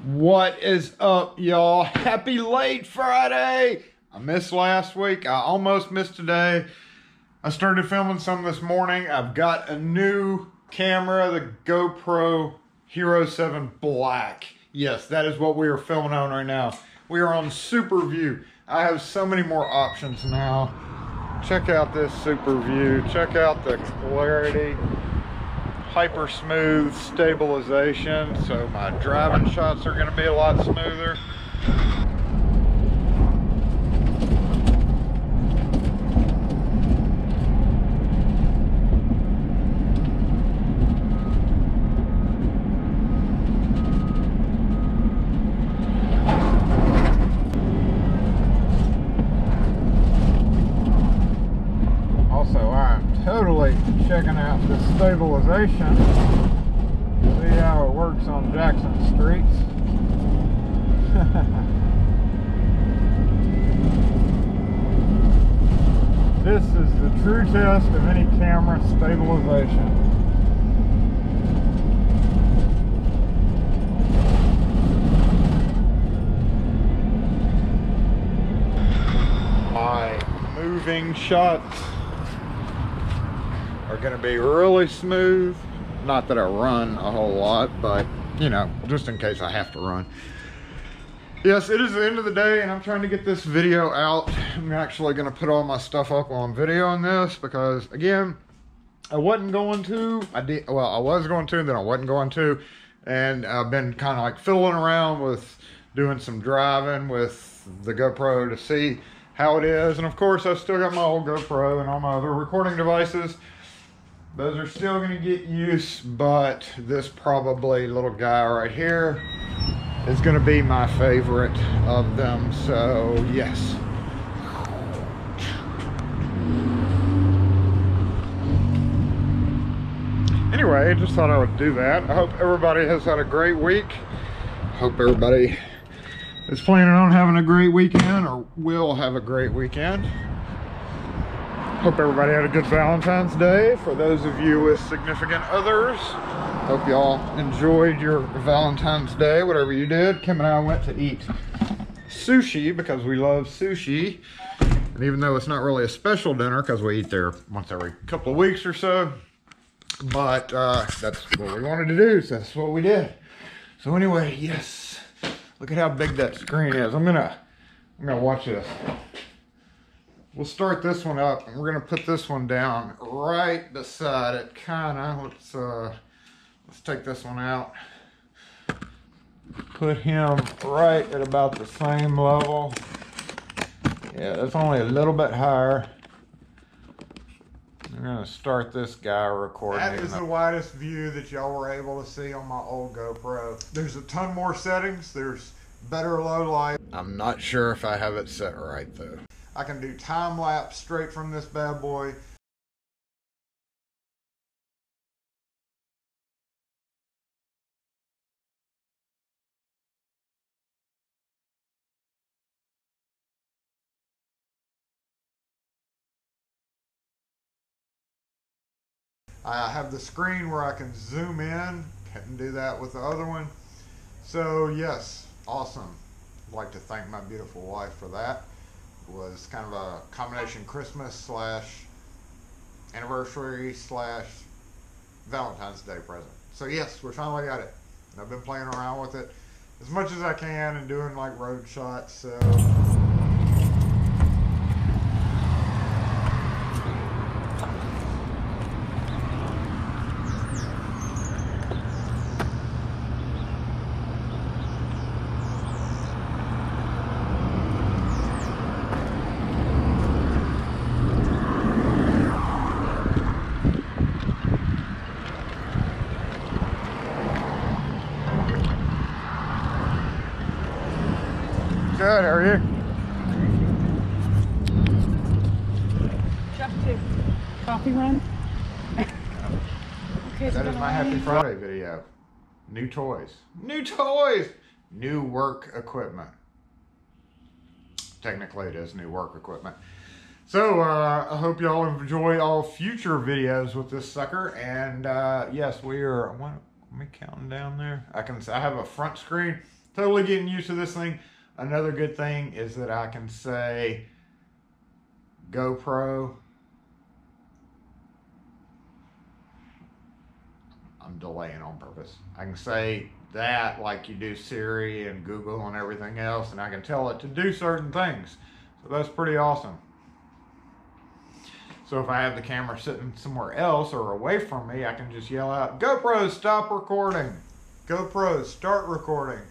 What is up, y'all? Happy late Friday. I missed last week. I almost missed today. I started filming some this morning. I've got a new camera, the GoPro Hero 7 Black. Yes, that is what we are filming on right now. We are on Super View. I have so many more options now. Check out this Super View. Check out the clarity. Hyper smooth stabilization, so my driving shots are going to be a lot smoother. Also, I'm totally checking out the stabilization. See how it works on Jackson streets. This is the true test of any camera stabilization. My moving shots are going to be really smooth. Not that I run a whole lot, but you know, just in case I have to run. Yes, it is the end of the day and I'm trying to get this video out. I'm actually going to put all my stuff up on video on this because, again, I wasn't going to. I was going to, then I wasn't going to. And I've been kind of like fiddling around with doing some driving with the GoPro to see how it is. And of course, I've still got my old GoPro and all my other recording devices. Those are still going to get use, but this probably little guy right here is going to be my favorite of them. So yes. Anyway, just thought I would do that. I hope everybody has had a great week. Hope everybody is planning on having a great weekend or will have a great weekend. Hope everybody had a good Valentine's Day. For those of you with significant others, hope y'all enjoyed your Valentine's Day, whatever you did. Kim and I went to eat sushi because we love sushi. And even though it's not really a special dinner because we eat there once every couple of weeks or so, but that's what we wanted to do, so that's what we did. So anyway, yes, look at how big that screen is. I'm gonna watch this. We'll start this one up and we're gonna put this one down right beside it, kinda. Let's take this one out. Put him right at about the same level. Yeah, that's only a little bit higher. I'm gonna start this guy recording. That is the widest view that y'all were able to see on my old GoPro. There's a ton more settings. There's better low light. I'm not sure if I have it set right though. I can do time lapse straight from this bad boy. I have the screen where I can zoom in. Couldn't do that with the other one. So yes, awesome. I'd like to thank my beautiful wife for that. It was kind of a combination Christmas / anniversary / Valentine's Day present. So yes, we finally got it. And I've been playing around with it as much as I can and doing like road shots. So good, how are you? Up to coffee run. Okay, That is my Happy Friday video. New toys. New toys! New work equipment. Technically it is new work equipment. So I hope y'all enjoy all future videos with this sucker. And yes, we are, Let me counting down there. I have a front screen. Totally getting used to this thing. Another good thing is that I can say GoPro. I'm delaying on purpose. I can say that like you do Siri and Google and everything else, and I can tell it to do certain things. So that's pretty awesome. So if I have the camera sitting somewhere else or away from me, I can just yell out, GoPro, stop recording. GoPro, start recording.